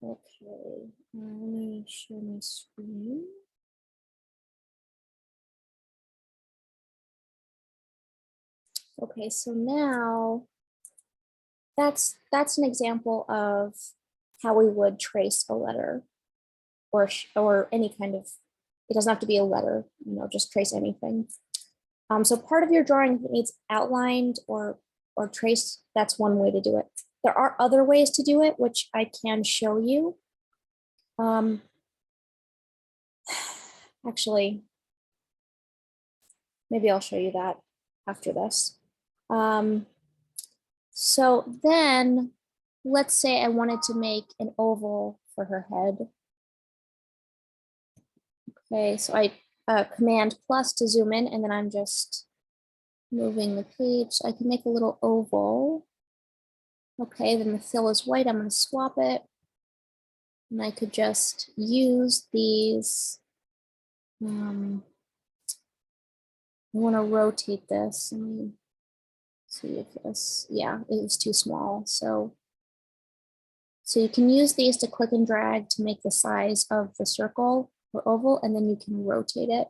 Okay, let me share my screen. Okay, so now that's an example of how we would trace a letter or any kind of, it doesn't have to be a letter, just trace anything. So part of your drawing, if it needs outlined or traced, that's one way to do it. There are other ways to do it, which I can show you. Actually, maybe I'll show you that after this. So then let's say I wanted to make an oval for her head. Okay, so I command plus to zoom in, and then I'm just moving the page. So I can make a little oval. Okay, then the fill is white. I'm going to swap it. And I could just use these. I want to rotate this. Let me see if this, yeah, it was too small. So you can use these to click and drag to make the size of the circle or oval, and then you can rotate it.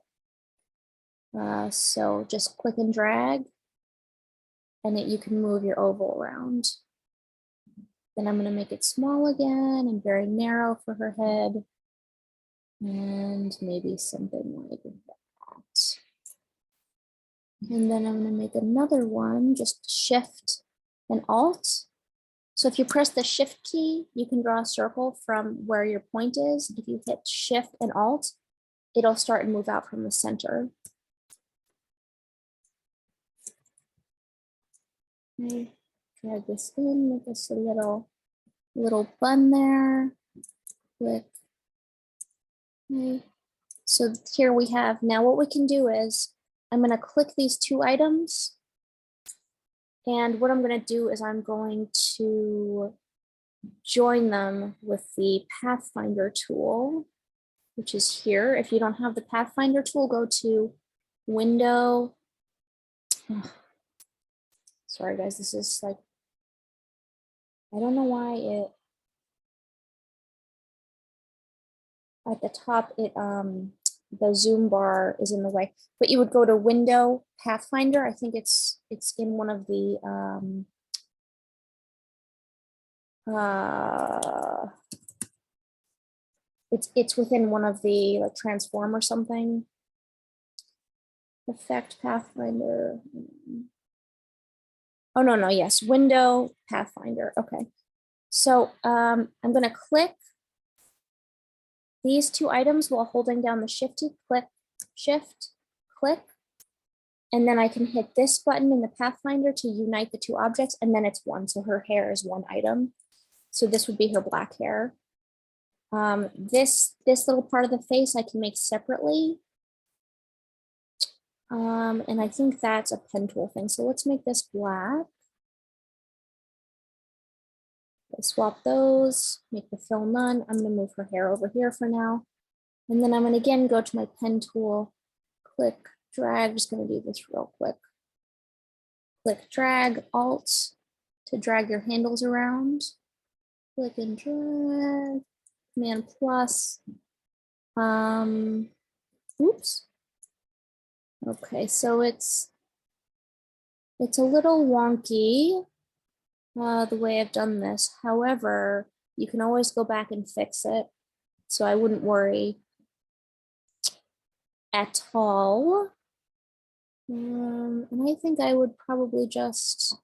So just click and drag, and you can move your oval around. Then I'm going to make it small again and very narrow for her head. And maybe something like that. And then I'm going to make another one, just Shift and Alt. So if you press the Shift key, you can draw a circle from where your point is. If you hit Shift and Alt, it'll start and move out from the center. Okay. Drag this in, make this a little bun there. Click. Okay. So here we have, now what we can do is, I'm going to click these two items. And what I'm going to do is I'm going to join them with the Pathfinder tool, which is here. If you don't have the Pathfinder tool, go to Window. Oh, sorry guys, this is like, I don't know why it, at the top, the zoom bar is in the way, but you would go to Window, Pathfinder. I think it's in one of the, it's within one of the like transform or something. Effect Pathfinder. Oh no, yes, Window Pathfinder. Okay. So I'm gonna click these two items while holding down the Shift key, click, Shift, click, and then I can hit this button in the Pathfinder to unite the two objects, and then it's one. So her hair is one item. So this would be her black hair. This little part of the face I can make separately. And I think that's a pen tool thing. So let's make this black. Swap those, make the fill none. I'm gonna move her hair over here for now. And then I'm gonna again go to my pen tool, click, drag, just gonna do this real quick. Click, drag, Alt to drag your handles around. Click and drag, Command plus. Oops. Okay, so it's a little wonky the way I've done this. However, you can always go back and fix it. So I wouldn't worry at all. And I think I would probably just,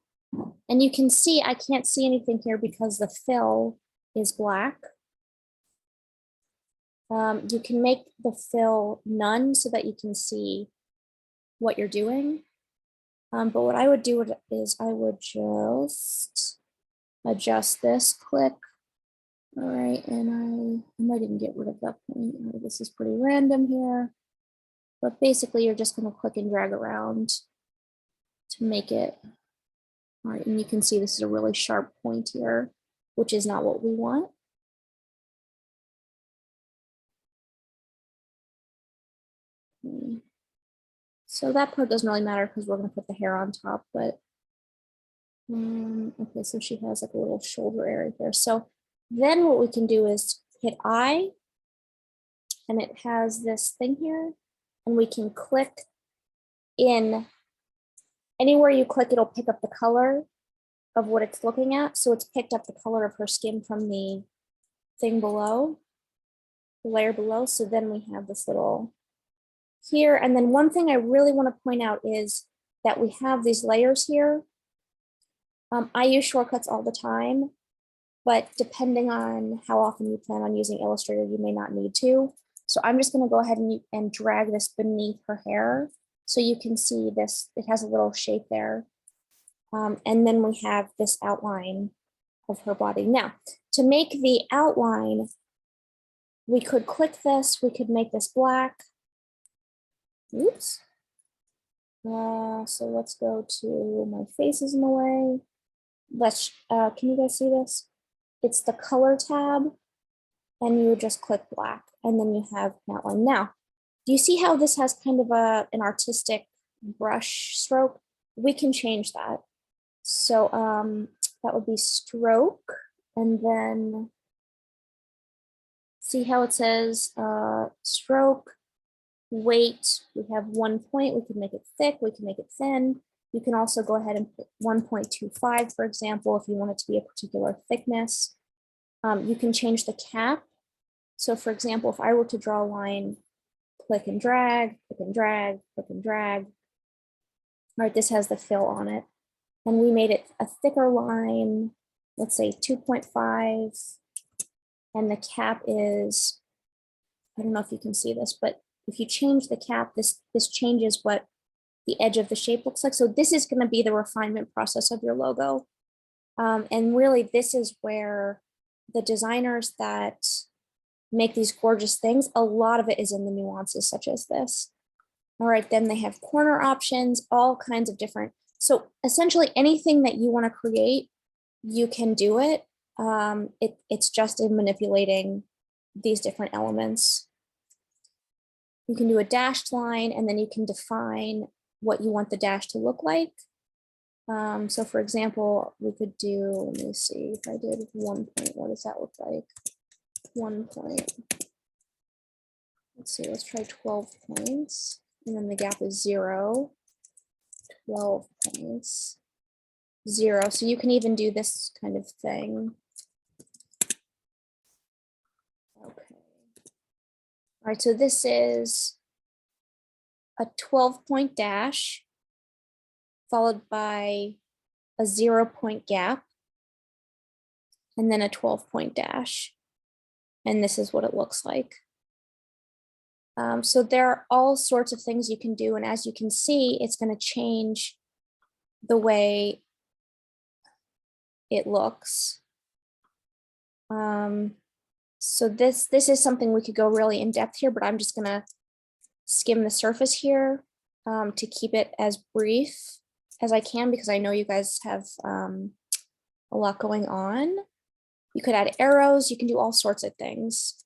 and you can see, I can't see anything here because the fill is black. You can make the fill none so that you can see what you're doing. But what I would do is I would just adjust this, click. All right, and I might even get rid of that point. This is pretty random here. But basically, you're just going to click and drag around to make it. All right, and you can see this is a really sharp point here, which is not what we want. So that part doesn't really matter because we're going to put the hair on top, but okay, so she has like a little shoulder area here. So Then what we can do is hit I, and it has this thing here, and we can click in. Anywhere you click, it'll pick up the color of what it's looking at. So it's picked up the color of her skin from the thing below, the layer below. So then we have this little here. And then one thing I really want to point out is that we have these layers here. I use shortcuts all the time, but depending on how often you plan on using Illustrator, you may not need to. So I'm just going to go ahead and drag this beneath her hair. So you can see this, it has a little shape there. And then we have this outline of her body. Now, to make the outline, we could click this, we could make this black. Oops. So let's go to my face is in the way. Can you guys see this? It's the color tab, and you would just click black, and then you have an outline. Now, do you see how this has kind of an artistic brush stroke? We can change that. So that would be stroke, and then see how it says stroke, weight. We have 1 point, we can make it thick, we can make it thin. You can also go ahead and put 1.25, for example, if you want it to be a particular thickness. You can change the cap. So for example, if I were to draw a line, click and drag, click and drag, click and drag. All right, this has the fill on it. And we made it a thicker line, let's say 2.5. And the cap is, I don't know if you can see this, but if you change the cap, this changes what the edge of the shape looks like. So this is going to be the refinement process of your logo. And really, this is where the designers that make these gorgeous things, a lot of it is in the nuances such as this. All right, then they have corner options, all kinds of different. So essentially anything that you want to create, you can do it. It's just in manipulating these different elements. You can do a dashed line, and then you can define what you want the dash to look like. So for example, we could do, let me see, if I did 1 point, what does that look like? 1 point. Let's see, let's try 12 points. And then the gap is 0, 12 points, 0. So you can even do this kind of thing. Okay. All right, so this is a 12-point dash followed by a 0-point gap and then a 12-point dash. And this is what it looks like. So there are all sorts of things you can do. And as you can see, it's going to change the way it looks. So this is something we could go really in depth here, but I'm just going to skim the surface here to keep it as brief as I can, because I know you guys have a lot going on. You could add arrows, you can do all sorts of things.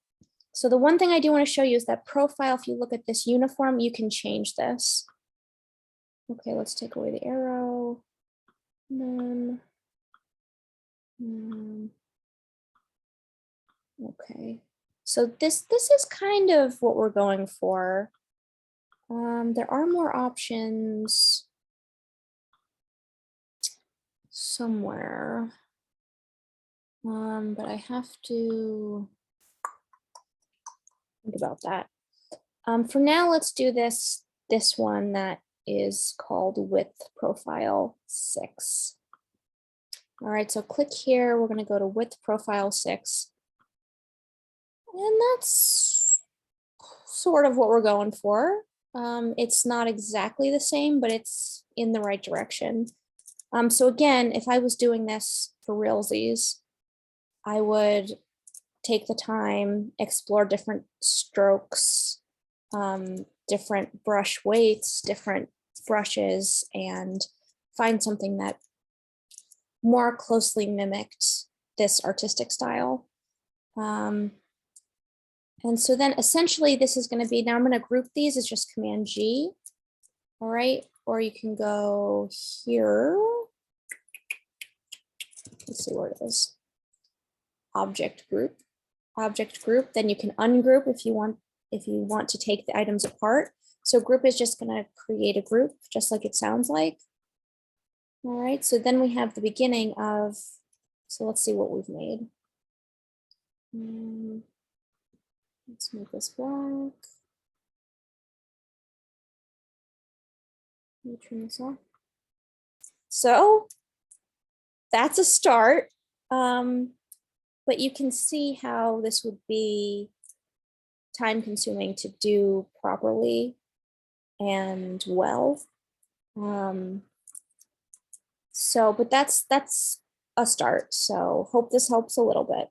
So the one thing I do want to show you is that profile. If you look at this uniform, you can change this. Okay, let's take away the arrow. And then, okay, so this is kind of what we're going for. There are more options somewhere, but I have to think about that. For now, let's do this one that is called width profile 6. All right, so click here. We're going to go to width profile 6. And that's sort of what we're going for. It's not exactly the same, but it's in the right direction. So again, if I was doing this for realsies, I would take the time, explore different strokes, different brush weights, different brushes, and find something that more closely mimicked this artistic style. And so then essentially this is going to be, now I'm going to group these as just Command G. All right, or you can go here. Let's see where it is. object group, then you can ungroup if you want to take the items apart. So group is just going to create a group, just like it sounds like. All right, so then we have the beginning of, so let's see what we've made. Let's make this black. Let me turn this off. So that's a start, but you can see how this would be time consuming to do properly and well. So, but that's a start. So hope this helps a little bit.